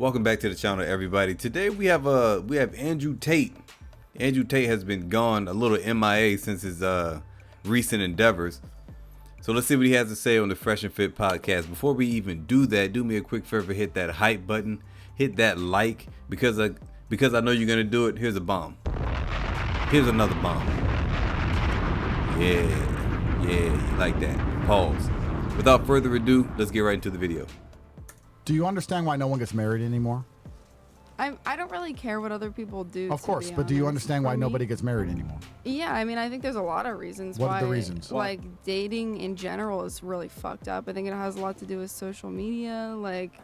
Welcome back to the channel, everybody. Today we have Andrew Tate. Andrew Tate has been gone, a little MIA since his recent endeavors. So let's see what he has to say on the Fresh and Fit podcast. Before we even do that, do me a quick favor, hit that hype button, hit that like, because I know you're gonna do it. Here's a bomb. Here's another bomb. Yeah, you like that. Pause. Without further ado, let's get right into the video. Do you understand why no one gets married anymore? I don't really care what other people do. Of course, but do you understand why nobody gets married anymore? Yeah, I mean, I think there's a lot of reasons What why. are the reasons? Like, dating in general is really fucked up. I think it has a lot to do with social media. Like,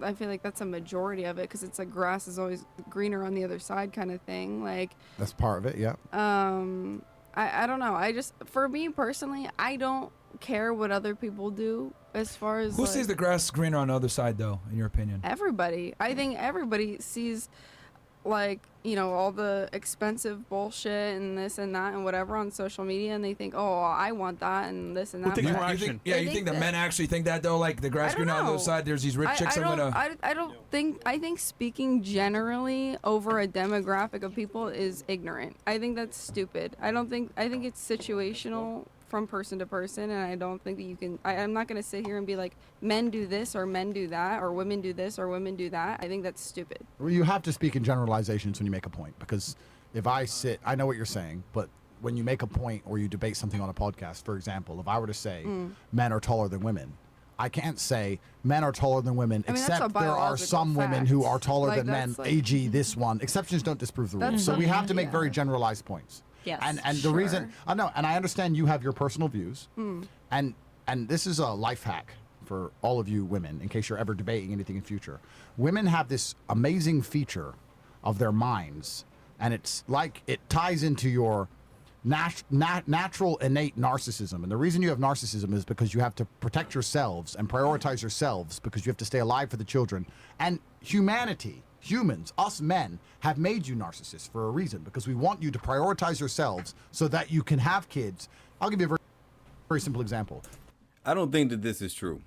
I feel like that's a majority of it because it's like grass is always greener on the other side kind of thing. Like, that's part of it, yeah. I don't know. For me personally, I don't care what other people do as far as who sees the grass greener on the other side, though, in your opinion? Everybody. I think everybody sees, like, you know, all the expensive bullshit and this and that and whatever on social media, and they think, oh, I want that and this and that. You think that men actually think that, though? Like, the grass greener on the other side, there's these rich chicks I think speaking generally over a demographic of people is ignorant. I think that's stupid. I think it's situational from person to person, and I don't think that you can. I'm not going to sit here and be like, men do this or men do that or women do this or women do that. I think that's stupid. Well, you have to speak in generalizations when you make a point, because if I know what you're saying, but when you make a point or you debate something on a podcast, for example, if I were to say men are taller than women, I can't say men are taller than women, except there are some women who are taller than men, AG this one. Exceptions don't disprove the rule. So we have to make very generalized points. Yes, and the reason I know, and I understand you have your personal views, and this is a life hack for all of you women, in case you're ever debating anything in future. Women have this amazing feature of their minds, and it's like it ties into your natural innate narcissism. And the reason you have narcissism is because you have to protect yourselves and prioritize yourselves, because you have to stay alive for the children. And humans, us men, have made you narcissists for a reason, because we want you to prioritize yourselves so that you can have kids. I'll give you a very, very simple example. I don't think that this is true.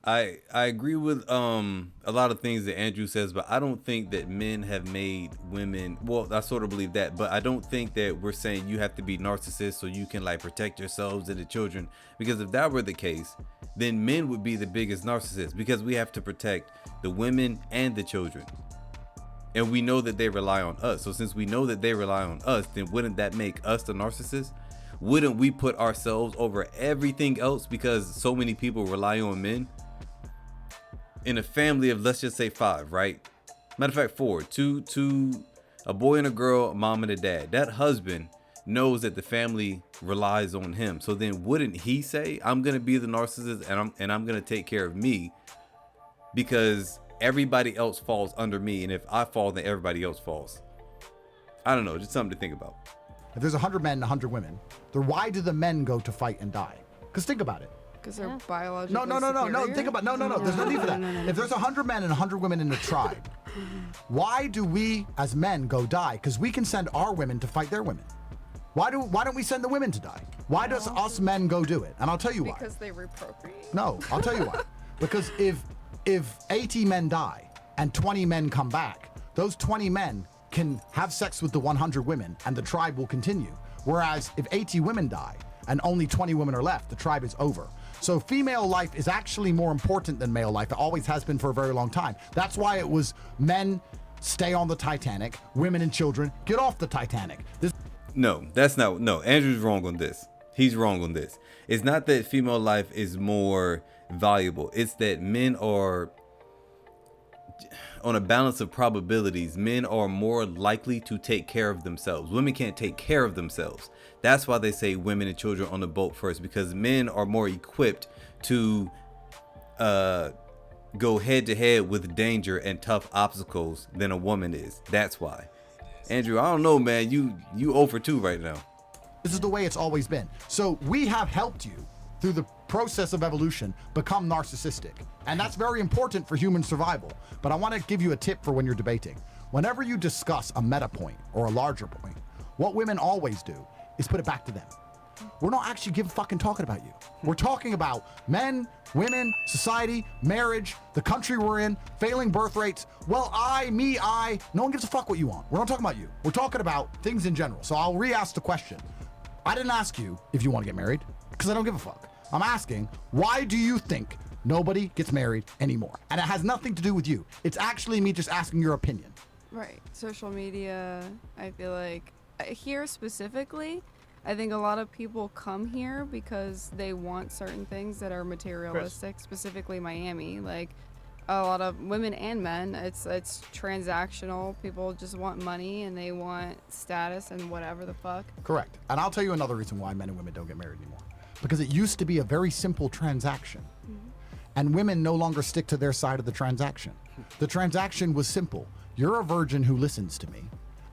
I agree with a lot of things that Andrew says, but I don't think that men have made women. Well, I sort of believe that, but I don't think that we're saying you have to be narcissists so you can like protect yourselves and the children. Because if that were the case, then men would be the biggest narcissists, because we have to protect the women and the children. And we know that they rely on us. So since we know that they rely on us, then wouldn't that make us the narcissist? Wouldn't we put ourselves over everything else because so many people rely on men? In a family of, let's just say 5, right? Matter of fact, 4, two, a boy and a girl, a mom and a dad. That husband knows that the family relies on him. So then wouldn't he say, I'm going to be the narcissist and I'm going to take care of me because everybody else falls under me. And if I fall, then everybody else falls. I don't know. Just something to think about. If there's 100 men and 100 women, then why do the men go to fight and die? Because think about it. Because they're biologically No. Think about no. There's no need for that. If there's 100 men and 100 women in the tribe, why do we as men go die? Because we can send our women to fight their women. Why don't we send the women to die? Why does us men go do it? And I'll tell you why. Because they reprocreate. No, I'll tell you why. Because if 80 men die and 20 men come back, those 20 men can have sex with the 100 women and the tribe will continue. Whereas if 80 women die and only 20 women are left, the tribe is over. So female life is actually more important than male life. It always has been for a very long time. That's why it was men stay on the Titanic, women and children get off the Titanic. No, Andrew's wrong on this. He's wrong on this. It's not that female life is more valuable. It's that men are, on a balance of probabilities, men are more likely to take care of themselves. Women can't take care of themselves. That's why they say women and children on the boat first, because men are more equipped to go head to head with danger and tough obstacles than a woman is. That's why. Andrew, I don't know, man. You 0 for 2 right now. This is the way it's always been. So we have helped you through the process of evolution become narcissistic. And that's very important for human survival. But I want to give you a tip for when you're debating. Whenever you discuss a meta point or a larger point, what women always do is put it back to them. we're not actually fucking talking about you. We're talking about men, women, society, marriage, the country we're in, failing birth rates. Well, no one gives a fuck what you want. We're not talking about you. We're talking about things in general. So I'll re-ask the question. I didn't ask you if you want to get married, because I don't give a fuck. I'm asking, why do you think nobody gets married anymore? And it has nothing to do with you. It's actually me just asking your opinion. Right. Social media, I feel like, here specifically, I think a lot of people come here because they want certain things that are materialistic, specifically Miami. Like, a lot of women and men, it's transactional. People just want money and they want status and whatever the fuck. Correct. And I'll tell you another reason why men and women don't get married anymore. Because it used to be a very simple transaction. And women no longer stick to their side of the transaction. The transaction was simple. You're a virgin who listens to me,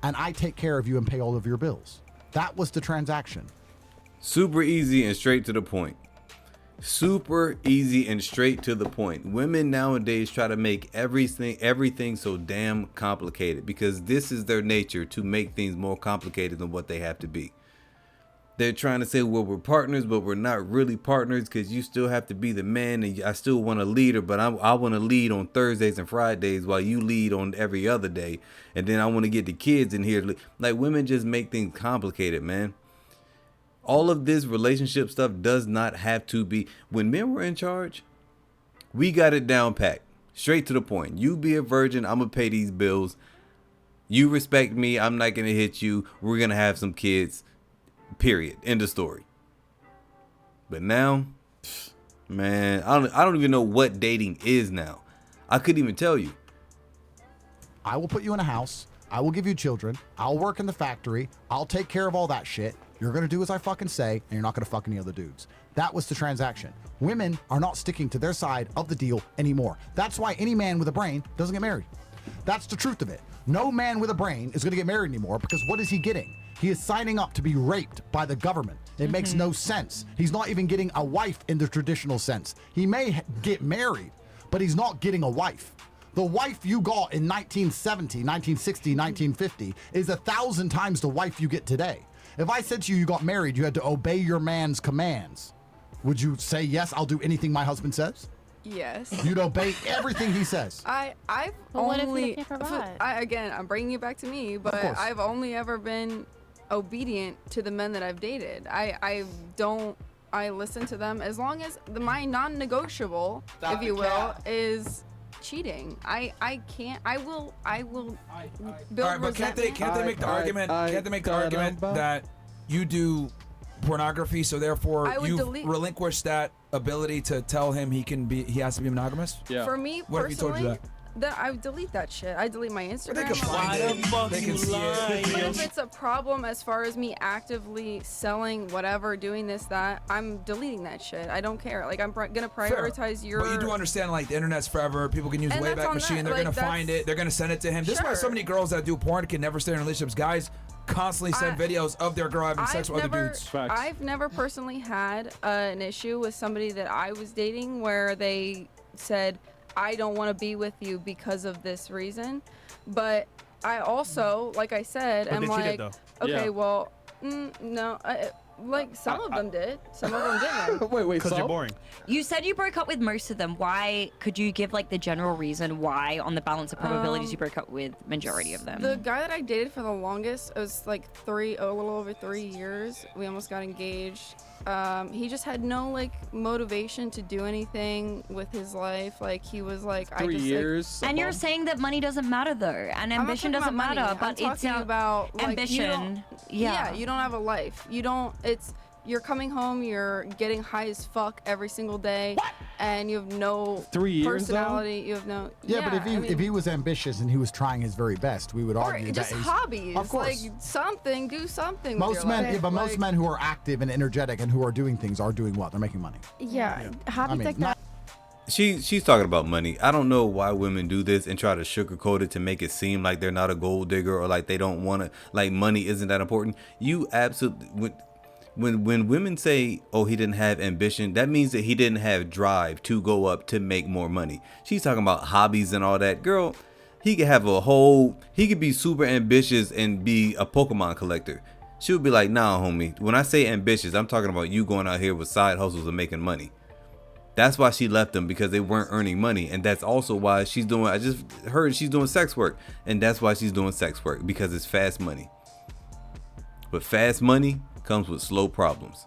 and I take care of you and pay all of your bills. That was the transaction. Super easy and straight to the point. Super easy and straight to the point. Women nowadays try to make everything so damn complicated because this is their nature, to make things more complicated than what they have to be. They're trying to say, well, we're partners, but we're not really partners because you still have to be the man and I still want to lead her, but I want to lead on Thursdays and Fridays while you lead on every other day. And then I want to get the kids in here. Like, women just make things complicated, man. All of this relationship stuff does not have to be. When men were in charge, we got it down packed. Straight to the point. You be a virgin, I'm going to pay these bills. You respect me, I'm not going to hit you. We're going to have some kids. Period. End of story. But now, man, I don't even know what dating is now. I couldn't even tell you. I will put you in a house. I will give you children. I'll work in the factory. I'll take care of all that shit. You're going to do as I fucking say, and you're not going to fuck any other dudes. That was the transaction. Women are not sticking to their side of the deal anymore. That's why any man with a brain doesn't get married. That's the truth of it. No man with a brain is going to get married anymore because what is he getting? He is signing up to be raped by the government. It makes no sense. He's not even getting a wife in the traditional sense. He may get married, but he's not getting a wife. The wife you got in 1970, 1960, 1950 is 1,000 times the wife you get today. If I said to you, you got married, you had to obey your man's commands. Would you say, yes, I'll do anything my husband says? Yes. You'd obey everything he says. I've What if only, he can't provide? again, I'm bringing it back to me, but I've only ever been obedient to the men that I've dated. I listen to them as long as my non-negotiable, if you will, is cheating. I will build All right, but can't they make the argument? Can't they make the argument that you do pornography, so therefore you relinquish that ability to tell him he has to be monogamous? Yeah. For me What if he told you personally, that? I delete that shit. I delete my Instagram. They can find it. They can see it. But if it's a problem as far as me actively selling whatever, doing this, that, I'm deleting that shit. I don't care. Like, I'm gonna prioritize your... But you do understand, like, the internet's forever. People can use And Wayback that's Machine. on They're that. gonna find it. They're gonna send it to him. This is why so many girls that do porn can never stay in relationships. Guys constantly send videos of their girl having sex with other dudes. Facts. I've never personally had an issue with somebody that I was dating where they said, I don't want to be with you because of this reason. But I also, like I said, But am they cheated, like, though. okay, Yeah. well, no, like some of them did, some of them didn't. Wait, because so? you're boring. You said you broke up with most of them. Why? Could you give like the general reason why, on the balance of probabilities, you broke up with majority of them? The guy that I dated for the longest, it was like a little over 3 years. We almost got engaged. He just had no like motivation to do anything with his life. Like he was like, 3 years. and you're saying that money doesn't matter though, and I'm not ambition talking doesn't about matter, money. but I'm it's talking about like, ambition. You don't have a life. You don't. You're coming home. You're getting high as fuck every single day, and you have no 3 years, personality. You have no. Yeah, but if he was ambitious and he was trying his very best, we would or argue just that he's, hobbies, Of course. like something, do something. most with your men, life. yeah, but most Like, men who are active and energetic and who are doing things are doing what? They're making money. Yeah, hobbies I mean, like not- that. She's talking about money. I don't know why women do this and try to sugarcoat it to make it seem like they're not a gold digger or like they don't want to, like money isn't that important. You absolutely, when women say, oh, he didn't have ambition, that means that he didn't have drive to go up to make more money. She's talking about hobbies and all that. Girl, he could have he could be super ambitious and be a Pokemon collector. she would be like, nah, homie. When I say ambitious, I'm talking about you going out here with side hustles and making money. That's why she left them, because they weren't earning money. And that's also why she's doing, I just heard she's doing sex work. And that's why she's doing sex work, because it's fast money. But fast money comes with slow problems.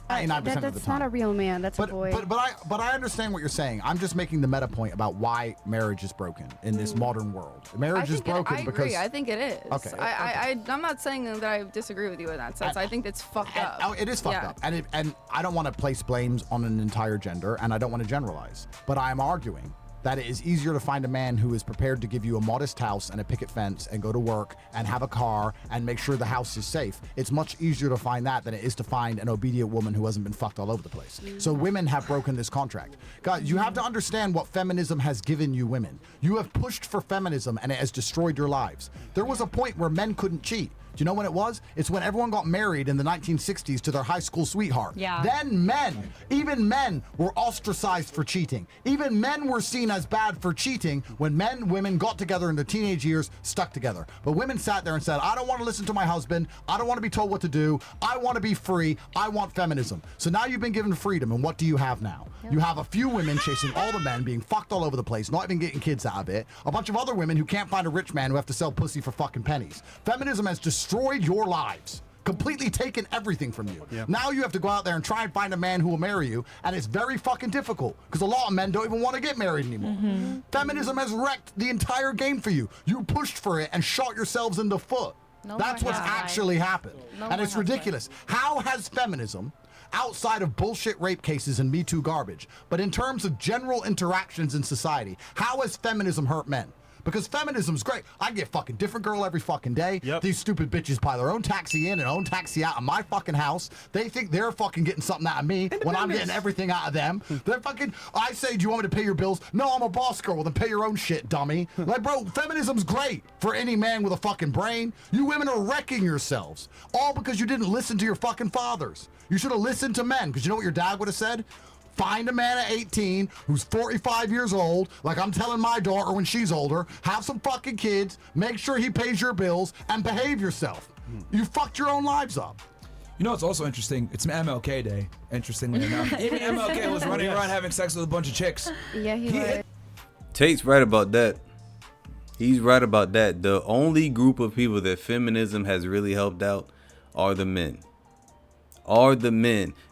99% of the That's time. not a real man. That's a boy. But I understand what you're saying. I'm just making the meta point about why marriage is broken in this modern world. Marriage is broken I because agree. I think it is. Okay, I'm not saying that I disagree with you in that sense. I think it's fucked up. Oh, it is fucked up, and I don't want to place blames on an entire gender, and I don't want to generalize. But I'm arguing that it is easier to find a man who is prepared to give you a modest house and a picket fence and go to work and have a car and make sure the house is safe. It's much easier to find that than it is to find an obedient woman who hasn't been fucked all over the place. So women have broken this contract. Guys, you have to understand what feminism has given you women. You have pushed for feminism and it has destroyed your lives. There was a point where men couldn't cheat. Do you know when it was? It's when everyone got married in the 1960s to their high school sweetheart. Yeah. Then men, even men, were ostracized for cheating. Even men were seen as bad for cheating when men and women got together in their teenage years, stuck together. But women sat there and said, I don't want to listen to my husband. I don't want to be told what to do. I want to be free. I want feminism. So now you've been given freedom, and what do you have now? You have a few women chasing all the men, being fucked all over the place, not even getting kids out of it. A bunch of other women who can't find a rich man who have to sell pussy for fucking pennies. Feminism has destroyed your lives. Completely taken everything from you. Yep. Now you have to go out there and try and find a man who will marry you, and it's very fucking difficult because a lot of men don't even want to get married anymore. Mm-hmm. Feminism has wrecked the entire game for you. You pushed for it and shot yourselves in the foot. That's what's actually happened. And it's ridiculous. How has feminism, outside of bullshit rape cases and Me Too garbage, but in terms of general interactions in society, how has feminism hurt men? Because feminism's great. I get fucking different girl every fucking day. Yep. These stupid bitches buy their own taxi in and own taxi out of my fucking house. They think they're fucking getting something out of me when I'm getting everything out of them. They're fucking, I say, do you want me to pay your bills? No, I'm a boss girl. Well, then pay your own shit, dummy. Like, bro, feminism's great for any man with a fucking brain. You women are wrecking yourselves. All because you didn't listen to your fucking fathers. You should have listened to men, because you know what your dad would have said? Find a man at 18 who's 45 years old, like I'm telling my daughter when she's older, have some fucking kids, make sure he pays your bills, and behave yourself. You fucked your own lives up. You know what's also interesting? It's MLK Day, interestingly enough. Even MLK was running around having sex with a bunch of chicks. Yeah, he was. Tate's right about that. He's right about that. The only group of people that feminism has really helped out are the men.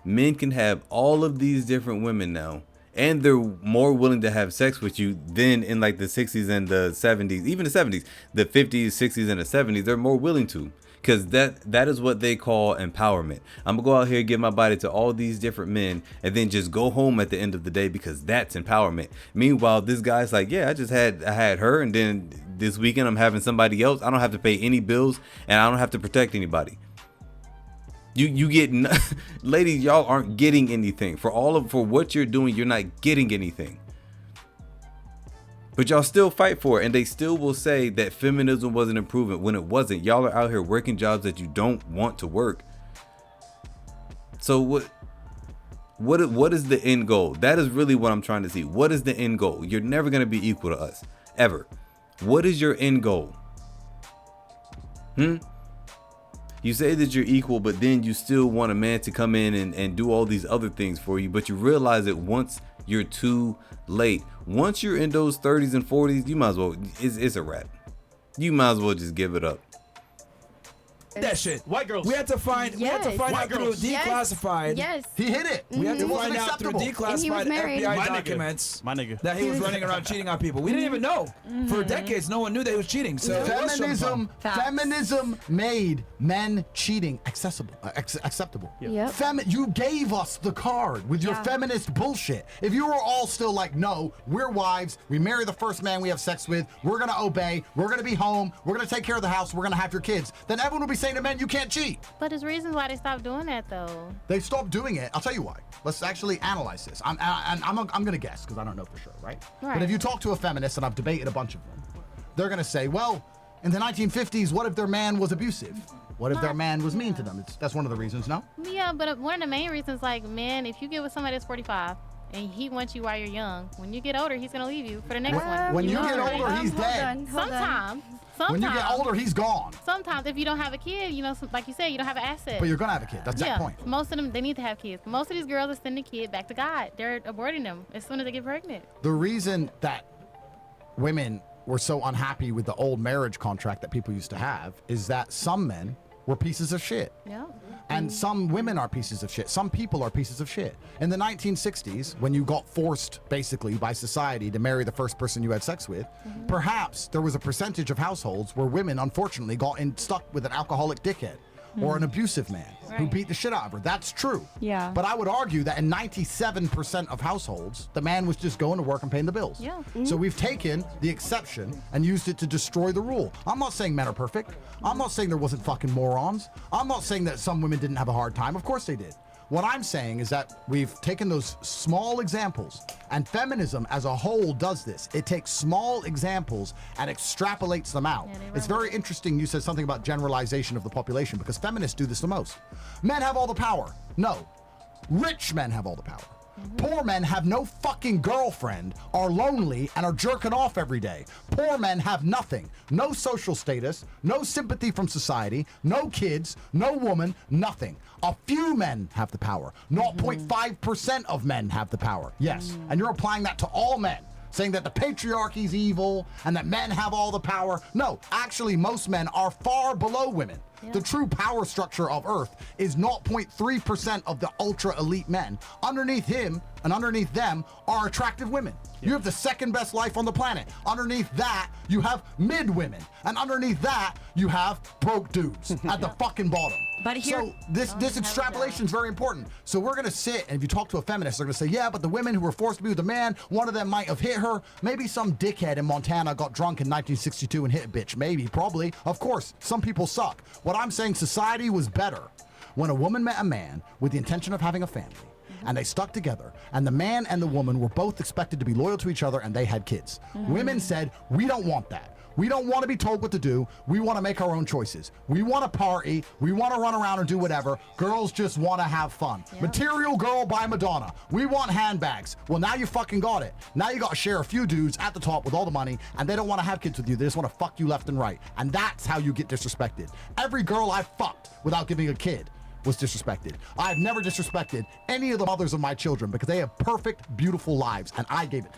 Men can have all of these different women now, and they're more willing to have sex with you than in like the 60s and the 70s, even the 70s, the 50s, 60s, and the 70s. They're more willing to, because that is what they call empowerment. I'm gonna go out here and give my body to all these different men and then just go home at the end of the day, because that's empowerment. Meanwhile, this guy's like, yeah, I had her, and then this weekend I'm having somebody else. I don't have to pay any bills, and I don't have to protect anybody. You get, ladies, y'all aren't getting anything for what you're doing. You're not getting anything, but y'all still fight for it, and they still will say that feminism was an improvement when it wasn't. Y'all are out here working jobs that you don't want to work. So what is the end goal? That is really what I'm trying to see. What is the end goal? You're never gonna be equal to us, ever. What is your end goal? You say that you're equal, but then you still want a man to come in and do all these other things for you. But you realize that once you're too late, once you're in those 30s and 40s, you might as well, it's a wrap. You might as well just give it up. That shit. White girls. We had to find out through declassified. Yes. He hit it. We had to It wasn't find out through acceptable. And he was declassified married. FBI My documents nigga. that he was running around cheating on people. We didn't even know. For decades, no one knew that he was cheating. So it was some fun. Feminism made men cheating acceptable. Yep. You gave us the card with your feminist bullshit. If you were all still like, no, we're wives, we marry the first man we have sex with, we're gonna obey, we're gonna be home, we're gonna take care of the house, we're gonna have your kids, then everyone will be saying to men, you can't cheat. But there's reasons why they stopped doing that, though. They stopped doing it. I'll tell you why. Let's actually analyze this. I'm gonna guess because I don't know for sure, right? But if you talk to a feminist, and I've debated a bunch of them, they're gonna say, well, in the 1950s, what if their man was abusive? What if their man was mean to them? That's one of the reasons, no? Yeah, but one of the main reasons, like, men, if you get with somebody that's 45, and he wants you while you're young. When you get older, he's gonna leave you for the next one. When you get older, he's dead. Sometimes. When you get older, he's gone. Sometimes, if you don't have a kid, like you said, you don't have an asset. But you're gonna have a kid. That's that point. Most of them, they need to have kids. Most of these girls are sending kid back to God. They're aborting them as soon as they get pregnant. The reason that women were so unhappy with the old marriage contract that people used to have is that some men were pieces of shit. Yeah. And some women are pieces of shit. Some people are pieces of shit. In the 1960s, when you got forced, basically, by society to marry the first person you had sex with, perhaps there was a percentage of households where women, unfortunately, got stuck with an alcoholic dickhead or an abusive man who beat the shit out of her. That's true. Yeah. But I would argue that in 97% of households, the man was just going to work and paying the bills. Yeah. So we've taken the exception and used it to destroy the rule. I'm not saying men are perfect. I'm not saying there wasn't fucking morons. I'm not saying that some women didn't have a hard time. Of course they did. What I'm saying is that we've taken those small examples, and feminism as a whole does this. It takes small examples and extrapolates them out. It's very interesting you said something about generalization of the population, because feminists do this the most. Men have all the power. No. Rich men have all the power. Poor men have no fucking girlfriend, are lonely, and are jerking off every day. Poor men have nothing. No social status, no sympathy from society, no kids, no woman, nothing. A few men have the power. 0.5% of men have the power. Yes. And you're applying that to all men, saying that the patriarchy is evil and that men have all the power. No, actually, most men are far below women. The true power structure of Earth is 0.3% of the ultra elite men. Underneath him and underneath them are attractive women. You have the second best life on the planet. Underneath that, you have mid women. And underneath that, you have broke dudes at the fucking bottom. But here, so this extrapolation is very important. So we're going to sit, and if you talk to a feminist, they're going to say, yeah, but the women who were forced to be with a man, one of them might have hit her. Maybe some dickhead in Montana got drunk in 1962 and hit a bitch. Maybe, probably. Of course, some people suck. What I'm saying, society was better when a woman met a man with the intention of having a family, and they stuck together, and the man and the woman were both expected to be loyal to each other, and they had kids. Women said, we don't want that. We don't want to be told what to do. We want to make our own choices. We want to party. We want to run around and do whatever. Girls just want to have fun. Material Girl by Madonna. We want handbags. Well, now you fucking got it. Now you got to share a few dudes at the top with all the money, and they don't want to have kids with you. They just want to fuck you left and right. And that's how you get disrespected. Every girl I fucked without giving a kid was disrespected. I've never disrespected any of the mothers of my children because they have perfect, beautiful lives, and I gave it.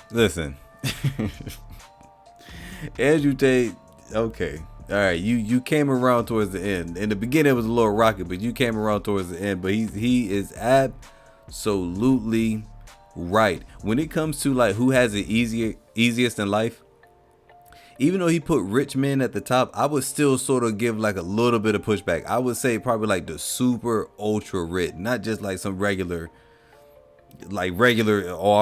Listen. Andrew Tate, okay. All right, you came around towards the end. In the beginning, it was a little rocky, but you came around towards the end. But he is absolutely right. When it comes to like who has it easiest in life, even though he put rich men at the top, I would still sort of give like a little bit of pushback. I would say probably like the super ultra rich, not just like some regular, or I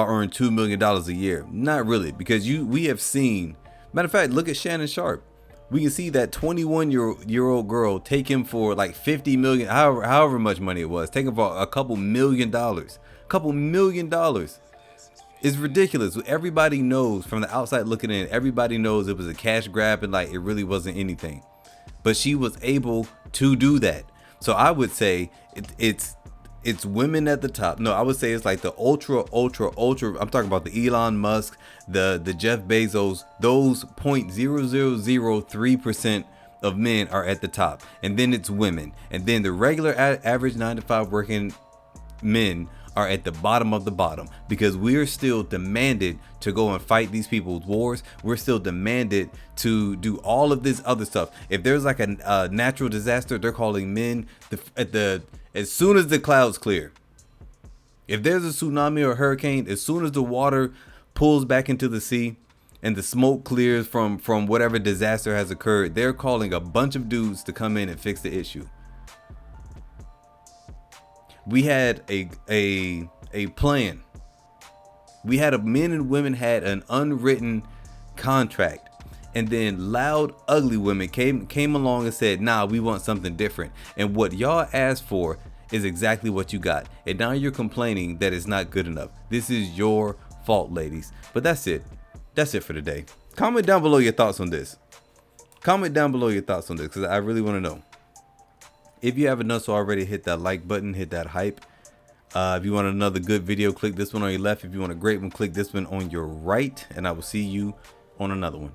earn $2 million a year. Not really, because we have seen. Matter of fact, look at Shannon Sharp. We can see that 21-year-old girl take him for like 50 million, however much money it was, take him for a couple $1 million. It's ridiculous. Everybody knows from the outside looking in, everybody knows it was a cash grab and like it really wasn't anything. But she was able to do that. So I would say it's women at the top. No, I would say it's like the ultra. I'm talking about the Elon Musk, the Jeff Bezos. Those 0.0003% of men are at the top, and then it's women, and then the regular average 9-to-5 working men are at the bottom of the bottom, because we're still demanded to go and fight these people's wars. We're still demanded to do all of this other stuff. If there's like a natural disaster, they're calling men as soon as the clouds clear. If there's a tsunami or hurricane, as soon as the water pulls back into the sea and the smoke clears from whatever disaster has occurred, they're calling a bunch of dudes to come in and fix the issue. We had a plan. We had men and women had an unwritten contract, and then loud, ugly women came along and said, nah, we want something different. And what y'all asked for is exactly what you got. And now you're complaining that it's not good enough. This is your fault, ladies. But that's it. That's it for today. Comment down below your thoughts on this. Because I really want to know. If you haven't done so already, hit that like button, hit that hype. If you want another good video, click this one on your left. If you want a great one, click this one on your right. And I will see you on another one.